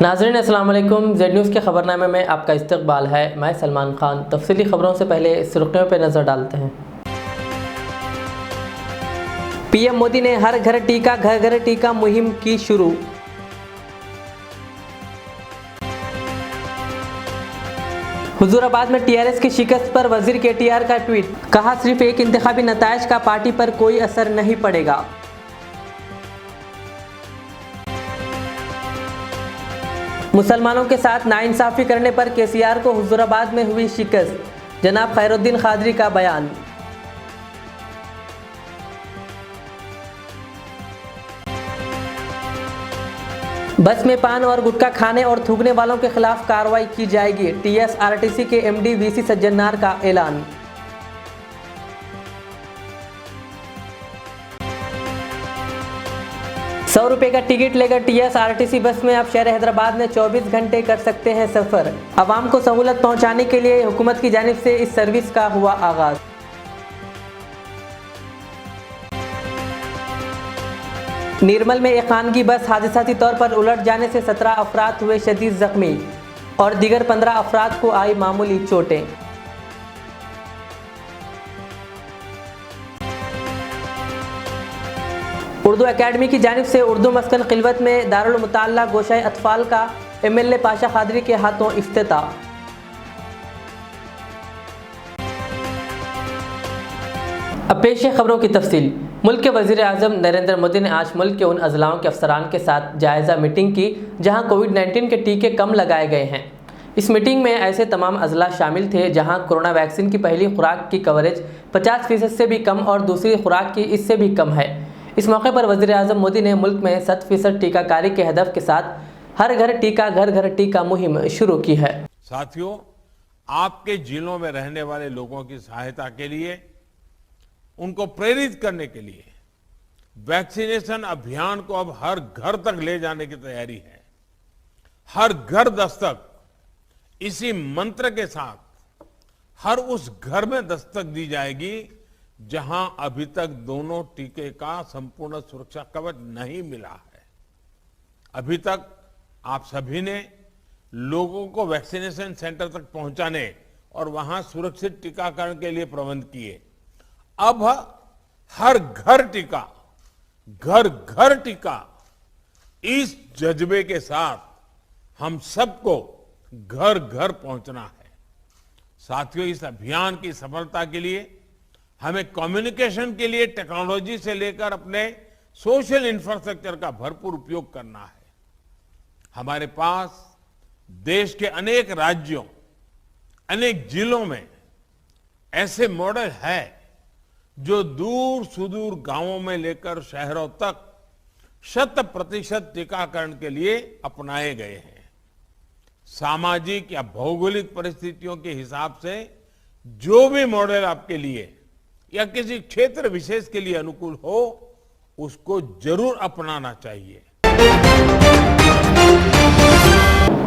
नाज़रीन अस्सलाम वालेकुम। जेड न्यूज़ के खबरनामे में आपका इस्तकबाल है। मैं सलमान खान। तफसीली खबरों से पहले सुर्खियों पर नज़र डालते हैं। पीएम मोदी ने हर घर टीका घर घर टीका मुहिम की शुरू। हुजूराबाद में टीआरएस की शिकस्त पर वजीर केटीआर का ट्वीट, कहा सिर्फ एक इंतखाबी नताइज का पार्टी पर कोई असर नहीं पड़ेगा। मुसलमानों के साथ नाइंसाफी करने पर केसीआर को हुजूराबाद में हुई शिकस्त, जनाब खैरुद्दीन खादरी का बयान। बस में पान और गुटखा खाने और थूकने वालों के खिलाफ कार्रवाई की जाएगी, टीएसआरटीसी के एमडी वीसी सज्जनार का ऐलान। ₹100 का टिकट लेकर टीएसआरटीसी बस में अब शहर हैदराबाद में 24 घंटे कर सकते हैं सफ़र। आवाम को सहूलत पहुंचाने के लिए हुकूमत की जानिब से इस सर्विस का हुआ आगाज। निर्मल में एक खानगी बस हादसाती तौर पर उलट जाने से 17 अफराद हुए शदीद जख्मी और दीगर 15 अफराद को आई मामूली चोटें। उर्दू एकेडमी की जानिब से उर्दू मस्कन खिलवत में दारुल मुताल्ला गोशाए अतफाल का एमएलए पाशा खादरी के हाथों इफ्तिताह। अब पेश है खबरों की तफसील। मुल्क के वज़ीर आज़म नरेंद्र मोदी ने आज मुल्क के उन अजलाओं के अफसरान के साथ जायज़ा मीटिंग की जहां कोविड-19 के टीके कम लगाए गए हैं। इस मीटिंग में ऐसे तमाम अजला शामिल थे जहां कोरोना वैक्सीन की पहली खुराक की कवरेज 50% से भी कम और दूसरी खुराक की इससे भी कम है। इस मौके पर वज़ीर आज़म मोदी ने मुल्क में 100% टीकाकारी के हदफ के साथ हर घर टीका घर घर टीका मुहिम शुरू की है। साथियों, आपके जिलों में रहने वाले लोगों की सहायता के लिए, उनको प्रेरित करने के लिए वैक्सीनेशन अभियान को अब हर घर तक ले जाने की तैयारी है। हर घर दस्तक, इसी मंत्र के साथ हर उस घर में दस्तक दी जाएगी जहां अभी तक दोनों टीके का संपूर्ण सुरक्षा कवच नहीं मिला है। अभी तक आप सभी ने लोगों को वैक्सीनेशन सेंटर तक पहुंचाने और वहां सुरक्षित टीकाकरण के लिए प्रबंध किए। अब हर घर टीका घर घर टीका, इस जज्बे के साथ हम सबको घर घर पहुंचना है। साथियों, इस अभियान की सफलता के लिए हमें कम्युनिकेशन के लिए टेक्नोलॉजी से लेकर अपने सोशल इंफ्रास्ट्रक्चर का भरपूर उपयोग करना है। हमारे पास देश के अनेक राज्यों, अनेक जिलों में ऐसे मॉडल है जो दूर सुदूर गांवों में लेकर शहरों तक 100% टीकाकरण के लिए अपनाए गए हैं। सामाजिक या भौगोलिक परिस्थितियों के हिसाब से जो भी मॉडल आपके लिए या किसी क्षेत्र विशेष के लिए अनुकूल हो, उसको जरूर अपनाना चाहिए।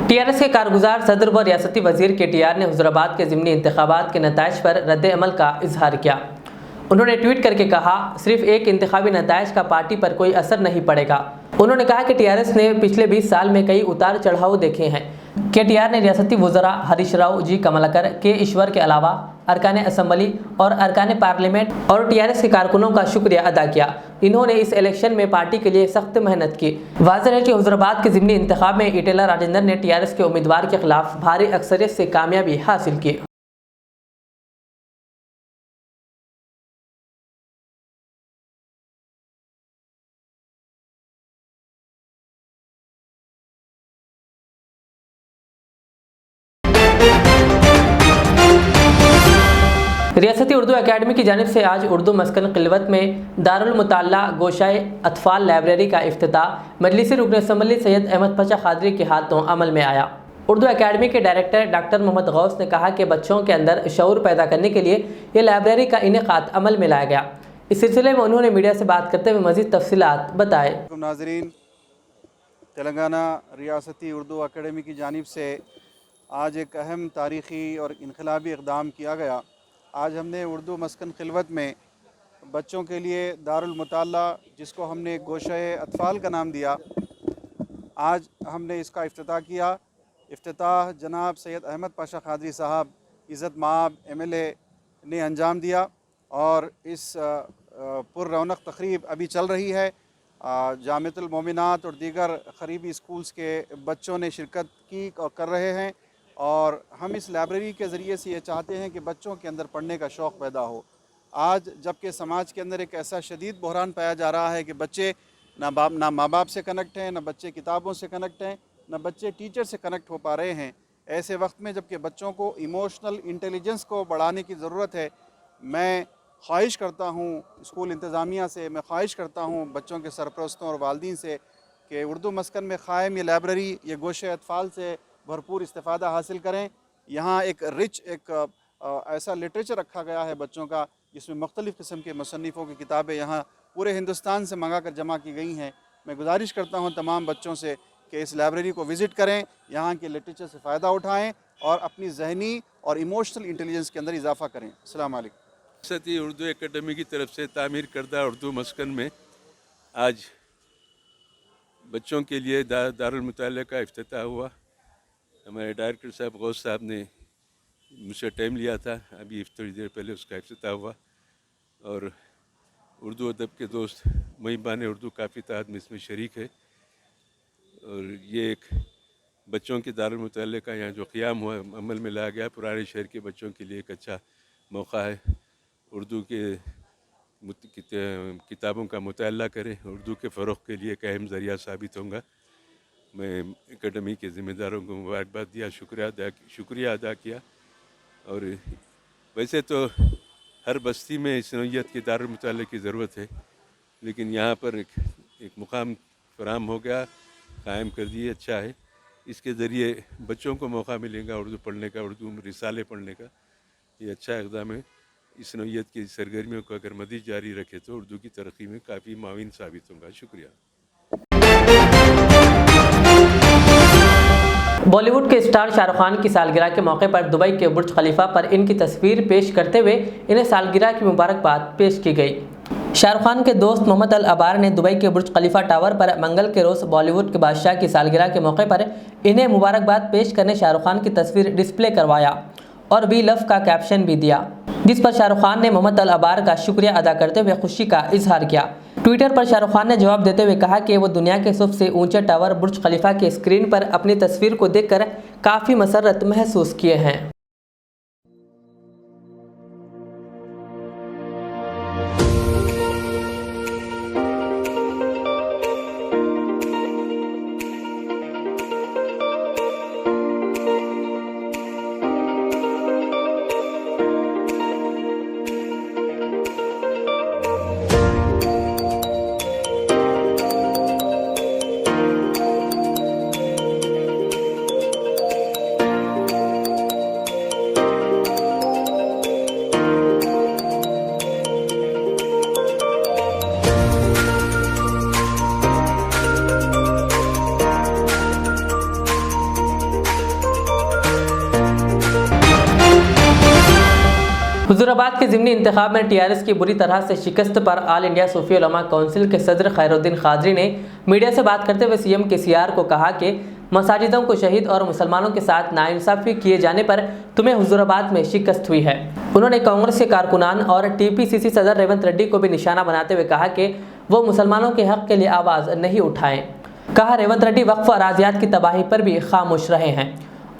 टीआरएस के कारगुजार सदर व रियासती वजीर केटीआर ने हुजूराबाद के ज़िमनी इंतखाबात के नताइज पर रद्द अमल का इजहार किया। उन्होंने ट्वीट करके कहा, सिर्फ एक इंतखाबी नताइज का पार्टी पर कोई असर नहीं पड़ेगा। उन्होंने कहा कि टीआरएस ने पिछले 20 साल में कई उतार चढ़ाव देखे हैं। केटीआर ने रियासती वज़रा हरीश राव जी कमलाकर के ईश्वर के अलावा अरकान असम्बली और अरकान पार्लियामेंट और टीआरएस के कारकुनों का शुक्रिया अदा किया। इन्होंने इस इलेक्शन में पार्टी के लिए सख्त मेहनत की। वाज़ेह है कि हुजूराबाद के ज़िमनी इंतखाब में ईटेला राजेंद्र ने टीआरएस के उम्मीदवार के खिलाफ भारी अक्सरियत से कामयाबी हासिल की। रियासती उर्दू एकेडमी की जानिब से आज उर्दू मस्कन खिलवत में दारुल मुताल्ला गोशाए अतफाल लाइब्रेरी का इफ्तिताह मजलिसी रुकन असम्बली सैयद अहमद पाशा खादरी के हाथों अमल में आया। उर्दू एकेडमी के डायरेक्टर डॉक्टर मोहम्मद गौस ने कहा कि बच्चों के अंदर शऊर पैदा करने के लिए ये लाइब्रेरी का इनेकाद अमल में लाया गया। इस सिलसिले में उन्होंने मीडिया से बात करते हुए मज़ीद तफसीलात बताए। नाज़रीन, तेलंगाना रियासती उर्दू एकेडमी की जानिब से आज एक अहम तारीख़ी और इनकलाबी इक़दाम किया गया। आज हमने उर्दू मस्कन खिलवत में बच्चों के लिए दारुल मुताल्ला, जिसको हमने गोशाए अतफाल का नाम दिया, आज हमने इसका इफ्तिताह किया। इफ्तिताह जनाब सैयद अहमद पाशा कादरी साहब इज़्ज़त माब MLA ने अंजाम दिया और इस पुर रौनक तकरीब अभी चल रही है। जामिअतुल मोमिनात और दीगर करीबी स्कूल्स के बच्चों ने शिरकत की और कर रहे हैं और हम इस लाइब्रेरी के ज़रिए से ये चाहते हैं कि बच्चों के अंदर पढ़ने का शौक़ पैदा हो। आज जबकि समाज के अंदर एक ऐसा शदीद बहरान पाया जा रहा है कि बच्चे ना माँ बाप से कनेक्ट हैं, ना बच्चे किताबों से कनेक्ट हैं, ना बच्चे टीचर से कनेक्ट हो पा रहे हैं। ऐसे वक्त में जबकि बच्चों को इमोशनल इंटेलिजेंस को बढ़ाने की ज़रूरत है, मैं ख्वाहिश करता हूँ स्कूल इंतज़ामिया से, मैं ख्वाहिश करता हूँ बच्चों के सरपरस्तों और वालिदीन से कि उर्दू मस्कन में क़ायम ये लाइब्रेरी, ये गोशे अतफ़ाल से भरपूर इस्तिफ़ादा हासिल करें। यहाँ एक रिच ऐसा लिटरेचर रखा गया है बच्चों का जिसमें मुख्तलिफ़ किस्म के मुसन्निफ़ों की किताबें यहाँ पूरे हिंदुस्तान से मंगा कर जमा की गई हैं। मैं गुजारिश करता हूँ तमाम बच्चों से कि इस लाइब्रेरी को विज़िट करें, यहाँ के लिटरेचर से फ़ायदा उठाएँ और अपनी जहनी और इमोशनल इंटेलिजेंस के अंदर इजाफ़ा करें। अस्सलाम वालेकुम। रियासती उर्दू एकेडमी की तरफ से तामीर करदा उर्दू मस्कन में आज बच्चों के लिए दारुल मुताला का इफ्तिताह हुआ। हमारे डायरेक्टर साहब गौस साहब ने मुझसे टाइम लिया था, अभी थोड़ी देर पहले उसका इफ्तिताह हुआ और उर्दू अदब के दोस्त महिबान उर्दू काफ़ी तादाद में इसमें शरीक है और ये एक बच्चों के दारुल मुताला का यहाँ जो क़याम हुआ अमल में लाया गया, पुराने शहर के बच्चों के लिए एक अच्छा मौका है। उर्दू के किताबों का मुताला करें, उर्दू के फ़रोग़ के लिए एक अहम ज़रिया साबित होगा। मैं एकेडमी के ज़िम्मेदारों को मुबारकबाद दिया, शुक्रिया अदा किया। और वैसे तो हर बस्ती में इस नौइयत के दारुल मुताले की ज़रूरत है, लेकिन यहाँ पर एक मुकाम फराम हो गया, कायम कर दिए, अच्छा है। इसके ज़रिए बच्चों को मौका मिलेगा उर्दू पढ़ने का, उर्दू रिसाले पढ़ने का, ये अच्छा इक़दाम है। इस नौइयत की सरगर्मियों को अगर मज़ीद जारी रखे तो उर्दू की तरक्की में काफ़ी माविन साबित होगा। शुक्रिया। बॉलीवुड के स्टार शाहरुख खान की सालगिरह के मौके पर दुबई के बुर्ज खलीफा पर इनकी तस्वीर पेश करते हुए इन्हें सालगिरह की मुबारकबाद पेश की गई। शाहरुख खान के दोस्त मोहम्मद अल अबार ने दुबई के बुर्ज खलीफा टावर पर मंगल के रोज़ बॉलीवुड के बादशाह की सालगिरह के मौके पर इन्हें मुबारकबाद पेश करने शाहरुख खान की तस्वीर डिस्प्ले करवाया और वी लव का कैप्शन भी दिया, जिस पर शाहरुख खान ने मोहम्मद अल अबार का शुक्रिया अदा करते हुए खुशी का इजहार किया। ट्विटर पर शाहरुख खान ने जवाब देते हुए कहा कि वो दुनिया के सबसे ऊंचे टावर बुर्ज खलीफा के स्क्रीन पर अपनी तस्वीर को देखकर काफ़ी मसरत महसूस किए हैं। हुजूराबाद के ज़िमनी इंतखाब में टीआरएस की बुरी तरह से शिकस्त पर ऑल इंडिया सूफी उलमा काउंसिल के सदर खैरुद्दीन कादरी ने मीडिया से बात करते हुए सीएम केसीआर को कहा कि मसाजिदों को शहीद और मुसलमानों के साथ नाइंसाफ़ी किए जाने पर तुम्हें हुजूराबाद में शिकस्त हुई है। उन्होंने कांग्रेस के कारकुनान और टीपीसीसी सदर रेवंत रेड्डी को भी निशाना बनाते हुए कहा कि वो मुसलमानों के हक़ के लिए आवाज़ नहीं उठाएं। कहा रेवंत रेड्डी वक्फ अराजियात की तबाही पर भी खामोश रहे हैं।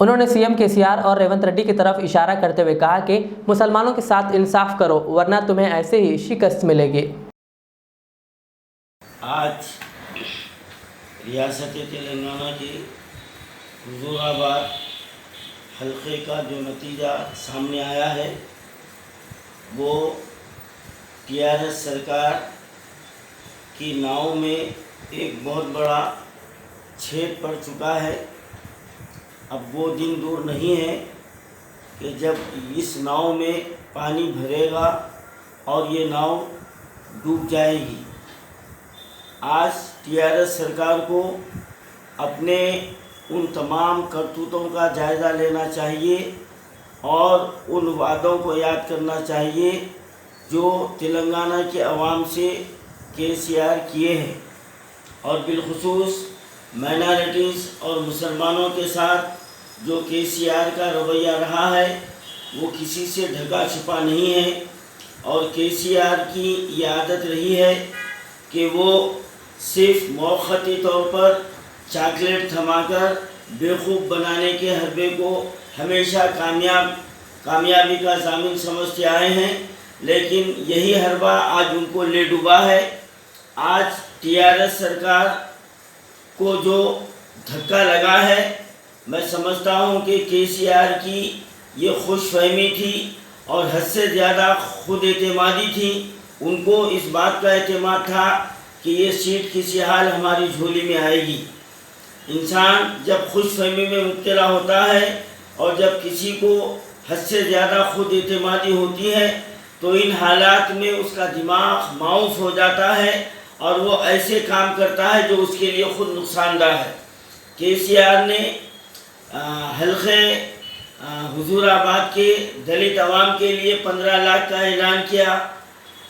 उन्होंने सीएम केसीआर और रेवंत रेड्डी की तरफ इशारा करते हुए कहा कि मुसलमानों के साथ इंसाफ करो वरना तुम्हें ऐसे ही शिकस्त मिलेगी। आज रियासत तेलंगाना के हुजूराबाद हल्के का जो नतीजा सामने आया है वो टीआरएस सरकार की नाव में एक बहुत बड़ा छेद पड़ चुका है। अब वो दिन दूर नहीं है कि जब इस नाव में पानी भरेगा और ये नाव डूब जाएगी। आज टीआरएस सरकार को अपने उन तमाम करतूतों का जायज़ा लेना चाहिए और उन वादों को याद करना चाहिए जो तेलंगाना के अवाम से केसीआर किए हैं और बिलखुसूस माइनॉरिटीज़ और मुसलमानों के साथ जो केसीआर का रवैया रहा है वो किसी से ढका छुपा नहीं है। और केसीआर की ये आदत रही है कि वो सिर्फ मौक़ती तौर पर चॉकलेट थमाकर बेवकूफ़ बनाने के हरबे को हमेशा कामयाबी का ज़ामिन समझते आए हैं, लेकिन यही हरबा आज उनको ले डूबा है। आज टीआरएस सरकार को जो धक्का लगा है, मैं समझता हूँ कि केसीआर की ये खुशफहमी थी और हद से ज़्यादा खुद एतमादी थी। उनको इस बात का एतमाद था कि ये सीट किसी हाल हमारी झोली में आएगी। इंसान जब खुशफहमी में मुब्तला होता है और जब किसी को हद से ज़्यादा खुद एतमादी होती है तो इन हालात में उसका दिमाग माऊफ हो जाता है और वो ऐसे काम करता है जो उसके लिए खुद नुकसानदाह है। केसीआर ने हल्के हुजूराबाद के दलित अवाम के लिए 15 लाख का ऐलान किया।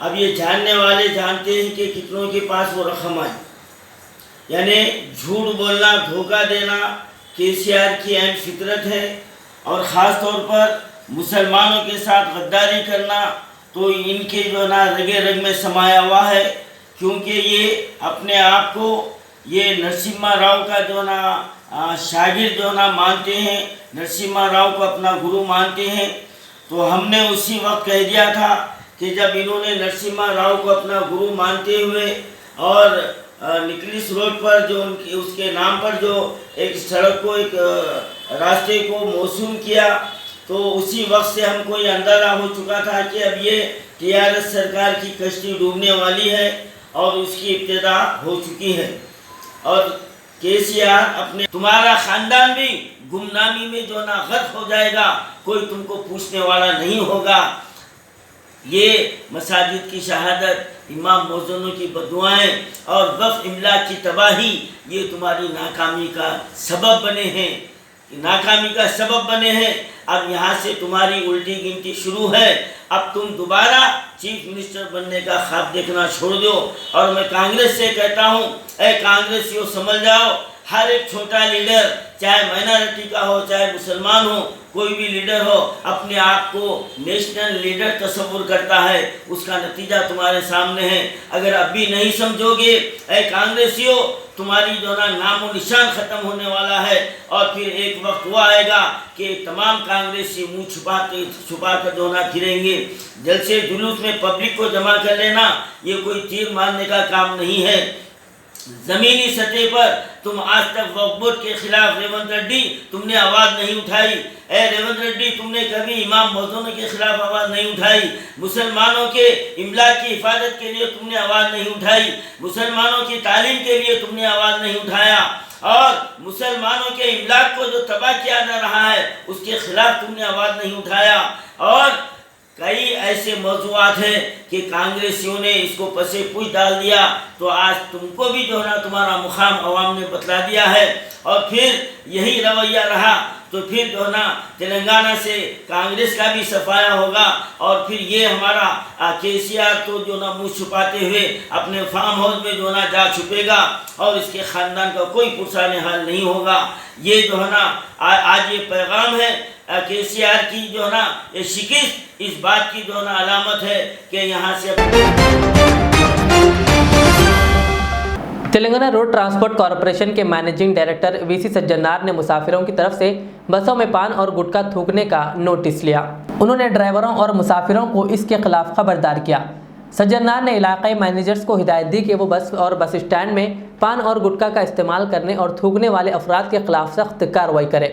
अब ये जानने वाले जानते हैं कि कितनों के पास वो रकम आई। यानी झूठ बोलना, धोखा देना केसीआर की अहम फितरत है। और ख़ास तौर पर मुसलमानों के साथ गद्दारी करना तो इनके जो ना रगे रग में समाया हुआ है, क्योंकि ये अपने आप को ये नरसिम्हा राव का जो ना शागिर्द जो ना मानते हैं, नरसिम्हा राव को अपना गुरु मानते हैं। तो हमने उसी वक्त कह दिया था कि जब इन्होंने नरसिम्हा राव को अपना गुरु मानते हुए और निकलिस रोड पर जो उनकी उसके नाम पर जो एक सड़क को एक रास्ते को मौसूम किया, तो उसी वक्त से हमको ये अंदाज़ा हो चुका था कि अब ये टीआरएस सरकार की कश्ती डूबने वाली है और उसकी इब्तिदा हो चुकी है। और केसीआर अपने तुम्हारा ख़ानदान भी गुमनामी में जो ना गर्क हो जाएगा, कोई तुमको पूछने वाला नहीं होगा। ये मसाजिद की शहादत, इमाम मौज़ूनों की बदुआएँ और वफ़ इमला की तबाही ये तुम्हारी नाकामी का सबब बने हैं, नाकामी का सबब बने हैं। अब यहाँ से तुम्हारी उल्टी गिनती शुरू है। अब तुम दोबारा चीफ मिनिस्टर बनने का ख्वाब देखना छोड़ दो। और मैं कांग्रेस से कहता हूँ, ऐ कांग्रेसियों समझ जाओ, हर एक छोटा लीडर चाहे माइनॉरिटी का हो चाहे मुसलमान हो, कोई भी लीडर हो, अपने आप को नेशनल लीडर तस्वुर करता है। उसका नतीजा तुम्हारे सामने है। अगर अब भी नहीं समझोगे ऐ कांग्रेसियों, तुम्हारी जो ना नामो निशान ख़त्म होने वाला है। और फिर एक वक्त वो आएगा कि तमाम कांग्रेसी मुँह छुपा कर जो ना फिरेंगे। जलसे जुलूस में पब्लिक को जमा कर लेना ये कोई तीर मारने का काम नहीं है। ज़मीनी सतह पर तुम आज तक वक्फ बोर्ड के खिलाफ रेवंत रेड्डी तुमने आवाज़ नहीं उठाई। ए रेवंत रेड्डी, तुमने कभी इमाम मौज़ूनों के खिलाफ आवाज़ नहीं उठाई। मुसलमानों के इमला की हिफाजत के लिए तुमने आवाज़ नहीं उठाई। मुसलमानों की तालीम के लिए तुमने आवाज़ नहीं उठाया। और मुसलमानों के इमला को जो तबाह किया जा रहा है उसके खिलाफ तुमने आवाज़ नहीं उठाया। और कई ऐसे मौज़ूआत हैं कि कांग्रेसियों ने इसको पसे पूछ डाल दिया। तो आज तुमको भी जो है ना तुम्हारा मुकाम अवाम ने बतला दिया है। और फिर यही रवैया रहा तो फिर जो है ना तेलंगाना से कांग्रेस का भी सफाया होगा। और फिर ये हमारा केसीआर तो जो ना मुँह छुपाते हुए अपने फार्म हाउस में जो ना जा छुपेगा और इसके ख़ानदान का कोई पुरसाने हाल नहीं होगा। ये जो है ना आज ये पैगाम है केसीआर की जो है ना ये शिकस्त इस बात की जो है ना अलामत है कि यहाँ से तेलंगाना रोड ट्रांसपोर्ट कॉरपोरेशन के मैनेजिंग डायरेक्टर वीसी सज्जनार ने मुसाफिरों की तरफ से बसों में पान और गुटखा थूकने का नोटिस लिया। उन्होंने ड्राइवरों और मुसाफिरों को इसके खिलाफ खबरदार किया। सज्जनार ने इलाकाई मैनेजर्स को हिदायत दी कि वो बस और बस स्टैंड में पान और गुटखा का इस्तेमाल करने और थूकने वाले अफराद के खिलाफ सख्त कार्रवाई करें।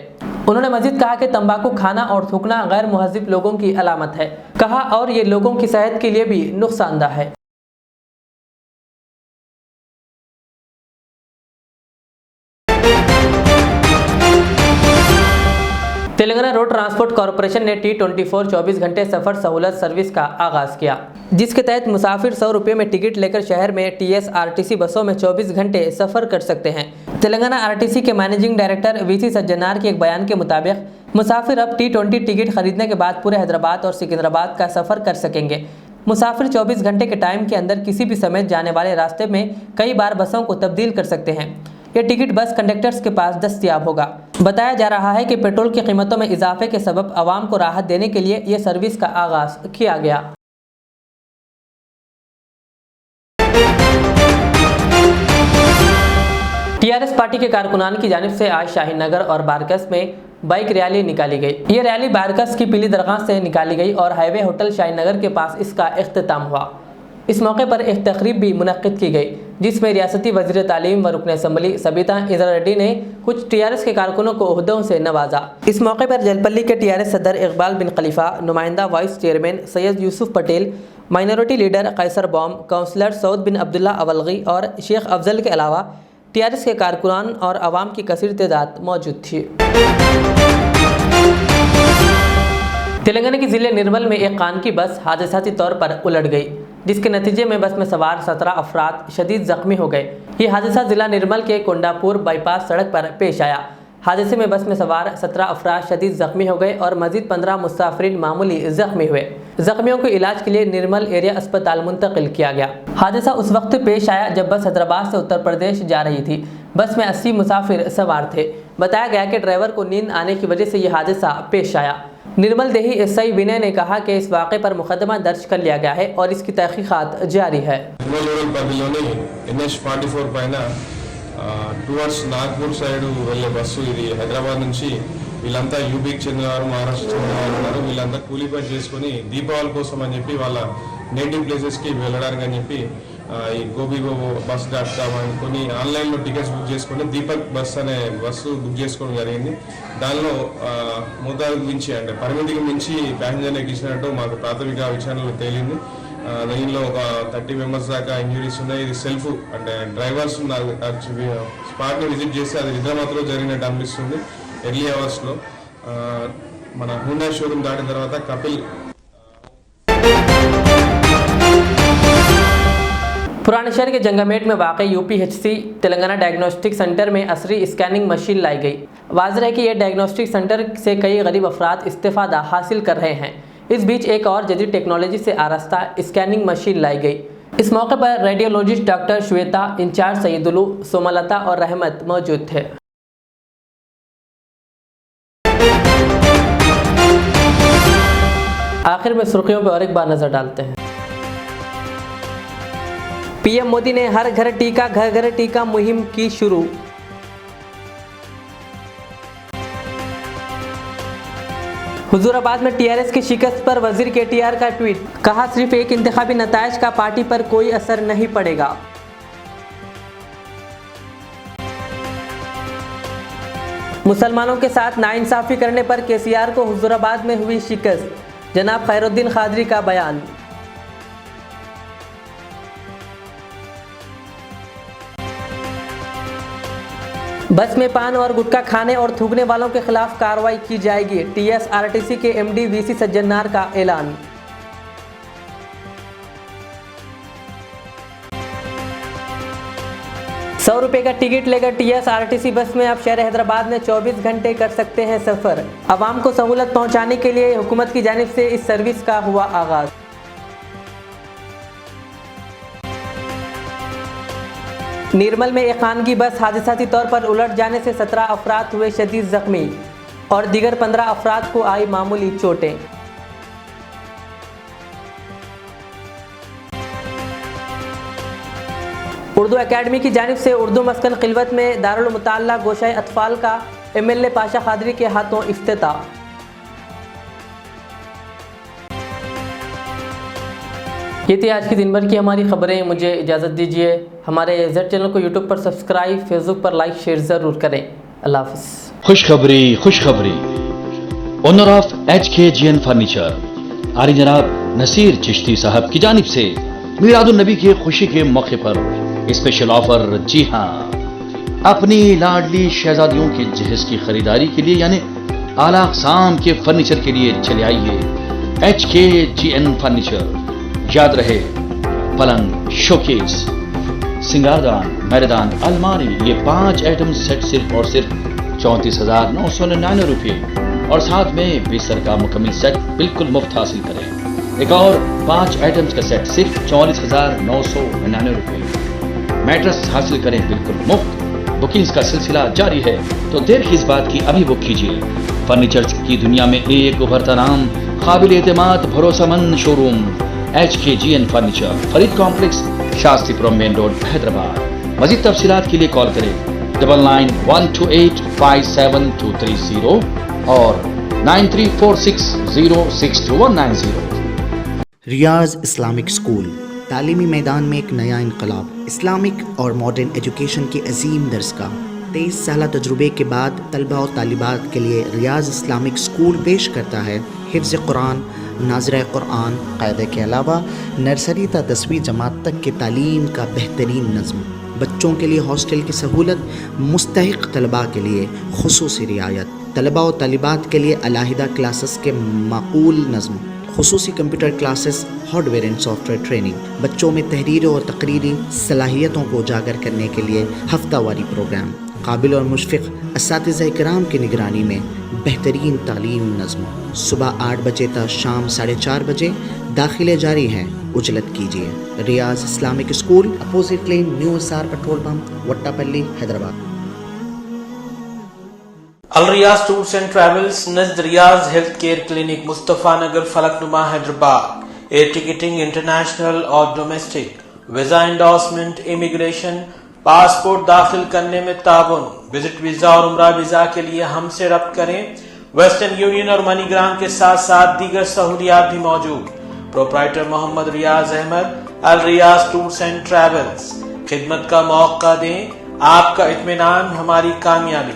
उन्होंने मजीद कहा कि तंबाकू खाना और थूकना गैर मुहज़्ज़िब लोगों की अलामत है। कहा और ये लोगों की सेहत के लिए भी नुकसानदा है। तेलंगाना रोड ट्रांसपोर्ट कॉरपोरेशन ने T24 24 घंटे सफ़र सहूलत सर्विस का आगाज़ किया, जिसके तहत मुसाफिर 100 रुपये में टिकट लेकर शहर में TSRTC बसों में 24 घंटे सफ़र कर सकते हैं। तेलंगाना RTC के मैनेजिंग डायरेक्टर वीसी सज्जनार के एक बयान के मुताबिक मुसाफिर अब T20 टिकट खरीदने के बाद पूरे हैदराबाद और सिकंदराबाद का सफ़र कर सकेंगे। मुसाफिर 24 घंटे के टाइम के अंदर किसी भी समय जाने वाले रास्ते में कई बार बसों को तब्दील कर सकते हैं। ये टिकट बस कंडक्टर्स के पास दस्तयाब होगा। बताया जा रहा है कि पेट्रोल की कीमतों में इजाफे के सबब आवाम को राहत देने के लिए ये सर्विस का आगाज किया गया। टीआरएस पार्टी के कारकुनान की जानिब से आज शाहीन नगर और बारकस में बाइक रैली निकाली गई। ये रैली बारकस की पीली दरगाह से निकाली गई और हाईवे होटल शाहीन नगर के पास इसका इख्तिताम हुआ। इस मौके पर एक तकरीब भी मुनक्किद की गई जिसमें रियासती वज़ीर तालीम व रुकन असम्बली सबिता इंदिरा रेड्डी ने कुछ टीआरएस के कारकुनों को ओहदों से नवाजा। इस मौके पर जलपल्ली के टीआरएस सदर इकबाल बिन खलीफा, नुमाइंदा vice chairman Syed Yusuf Patel, minority leader Qaiser बॉम, काउंसलर सऊद बिन अब्दुल्ला अवलगी और शेख अफजल के अलावा टीआरएस के कारकुनान और आवाम की कसीर तादाद मौजूद थी। तेलंगाना के ज़िले निर्मल में एक कान की बस हादसाती तौर पर उलट गई, जिसके नतीजे में बस में सवार 17 अफराद शदीद जख्मी हो गए। ये हादसा ज़िला निर्मल के कोंडापुर बाईपास सड़क पर पेश आया। हादसे में बस में सवार 17 अफराद शदीद जख्मी हो गए और मजीद 15 मुसाफिरीन मामूली जख्मी हुए। जख्मियों को इलाज के लिए निर्मल एरिया अस्पताल मुंतकिल किया गया। हादसा उस वक्त पेश आया जब बस हैदराबाद से उत्तर प्रदेश जा रही थी। बस में 80 मुसाफिर सवार थे। बताया गया कि ड्राइवर को नींद आने की वजह से यह हादसा पेश आया। निर्मल देही एसआई विनय ने कहा कि इस वाक़े पर मुकदमा दर्ज कर लिया गया है और इसकी तहकीकात जारी है। టువర్డ్స్ నాగ్పూర్ సైడ్ వెళ్ళే బస్సు ఇది హైదరాబాద్ నుంచి వీళ్ళంతా యూపీకి చెందినవారు, మహారాష్ట్ర చెందినవారు ఉన్నారు. వీళ్ళంతా కూలీ పని చేసుకుని దీపావళి కోసం అని చెప్పి వాళ్ళ నేటివ్ ప్లేసెస్కి వెళ్ళడానికి అని చెప్పి ఈ గోబిగో bus.com అని కొన్ని ఆన్లైన్లో టికెట్స్ బుక్ చేసుకుని దీపక్ బస్ అనే బస్సు బుక్ చేసుకోవడం జరిగింది. దానిలో మోతాదుకు మించి అంటే పరిమితికి మించి ప్యాసింజర్ని ఎక్కించినట్టు మాకు ప్రాథమిక విచారణలో తేలింది. దీనిలో ఒక 30 మెంబర్స్ దాకా ఇంజురీస్ ఉన్నాయి. ఇది సెల్ఫ్ అంటే డ్రైవర్స్ స్పాట్ని విజిట్ చేస్తే అది నిద్రమత్తులో జరిగినట్టు అనిపిస్తుంది. ఎర్లీ అవర్స్లో మన హుండా షోరూమ్ దాటిన తర్వాత కపిల్ पुराने शहर के जंगामेट में वाक़ यूपीएचसी तेलंगाना डायग्नोस्टिक सेंटर में असरी स्कैनिंग मशीन लाई गई। वाज़ेह है कि यह डायग्नोस्टिक सेंटर से कई गरीब अफराद इस्तेफ़ादा हासिल कर रहे हैं। इस बीच एक और जदीद टेक्नोलॉजी से आरास्ता स्कैनिंग मशीन लाई गई। इस मौके पर रेडियोलॉजिस्ट डॉक्टर श्वेता, इंचार्ज सईदुलू, सोमलता और रहमत मौजूद थे। आखिर में सुर्खियों पर और एक बार नजर डालते हैं। पीएम मोदी ने हर घर टीका घर घर टीका मुहिम की शुरू। हुजूराबाद में टीआरएस की शिकस्त पर वजीर केटीआर का ट्वीट, कहा सिर्फ एक इंतखाबी नताइज का पार्टी पर कोई असर नहीं पड़ेगा। मुसलमानों के साथ नाइंसाफी करने पर केसीआर को हुजूराबाद में हुई शिकस्त, जनाब खैरुद्दीन खादरी का बयान। बस में पान और गुटखा खाने और थूकने वालों के खिलाफ कार्रवाई की जाएगी, टीएसआरटीसी के एमडी वीसी सज्जनार का ऐलान। ₹100 का टिकट लेकर टीएसआरटीसी बस में अब शहर हैदराबाद में 24 घंटे कर सकते हैं सफ़र। आवाम को सहूलत पहुंचाने के लिए हुकूमत की जानिब से इस सर्विस का हुआ आगाज़। निर्मल में एक खानगी बस हादसाती तौर पर उलट जाने से 17 अफराद हुए शदीद जख्मी और दीगर 15 अफराद को आई मामूली चोटें। उर्दू एकेडमी की जानिब से उर्दू मस्कन खिलवत में दारुल मुताल्ला गोशाए अतफाल का एमएलए पाशा खादरी के हाथों इफ्तिताह। ये थी आज की दिन भर की हमारी खबरें। मुझे इजाज़त दीजिए। हमारे जेड चैनल को यूट्यूब पर सब्सक्राइब, फेसबुक पर लाइक शेयर ज़रूर करें। अल्लाह हाफ़िज़। खुशखबरी ओनर ऑफ HKGN फर्नीचर आरी जनाब नसीर चिश्ती साहब की जानिब से मीलादुन नबी की खुशी के मौके पर स्पेशल ऑफर। जी हाँ, अपनी लाडली शहजादियों के जहेज की खरीदारी के लिए यानी आला अक़साम के फर्नीचर के लिए चले आइए HKGN फर्नीचर। याद रहे, पलंग, शोकेस, सिंगारदान, मैदान, अलमारी, ये 5 आइटम सेट सिर्फ और सिर्फ 34,999 रुपये और साथ में बिस्तर का मुकम्मल सेट बिल्कुल मुफ्त हासिल करें। एक और 5 आइटम्स का सेट सिर्फ 44,999 रुपये। मैट्रेस हासिल करें बिल्कुल मुफ्त बुकिंग्स का सिलसिला जारी है, तो देर किस बात की, अभी बुक कीजिए। फर्नीचर की दुनिया में एक उभरता नाम, काबिल एतमाद भरोसेमंद showroom HKGN furniture, Farid complex, Shastripuram main road, Hyderabad. मजीद तफसीलात के लिए कॉल करें 9912857230 और 9346062190। रियाज इस्लामिक स्कूल, तालीमी मैदान में एक नया इनकलाब। इस्लामिक और मॉडर्न एजुकेशन की अजीम दरसगाह। 23 साल तजुर्बे के बाद तलबा और तालिबात के लिए रियाज इस्लामिक स्कूल पेश करता है हिफ्ज़ कुरान, नाज़िरा कुरान, क़ायदे के अलावा नर्सरी ता 10वीं जमात तक के तालीम का बेहतरीन नज़्म। बच्चों के लिए हॉस्टल की सहूलत, मुस्तहिक़ तलबा के लिए खुसूसी रियायत, तलबा और तालिबात के लिए अलहदा क्लासेस के माकूल नज़्म, खुसूसी computer classes, hardware and software training, बच्चों में तहरीर और तकरीरी सलाहियतों को उजागर करने के लिए हफ्तावारी प्रोग्राम, काबिल और मुशफ़िक़ असातिज़ा इकराम की निगरानी में बेहतरीन तालीम नज़्म। सुबह 8 बजे तक शाम 4:30 बजे दाखिले जारी हैं, उजलत कीजिए। Riyaz Islamic school, opposite lane, new SR petrol pump, Vattepally, Hyderabad. Al Riyaz tours and travels नज़द Riyaz health care clinic, Mustafa Nagar, Falaknuma, Hyderabad. Air ticketing international और domestic, visa endorsement, immigration, passport दाखिल करने में ताउन, विजिट वीजा और उम्रा वीजा के लिए हमसे रब्त करें। वेस्टर्न यूनियन और मनीग्राम के साथ साथ दीगर सहूलियात भी मौजूद। Proprietor Mohammad Riyaz Ahmad, Al Riyaz tours and travels. खिदमत का मौका दें, आपका इत्मीनान हमारी कामयाबी।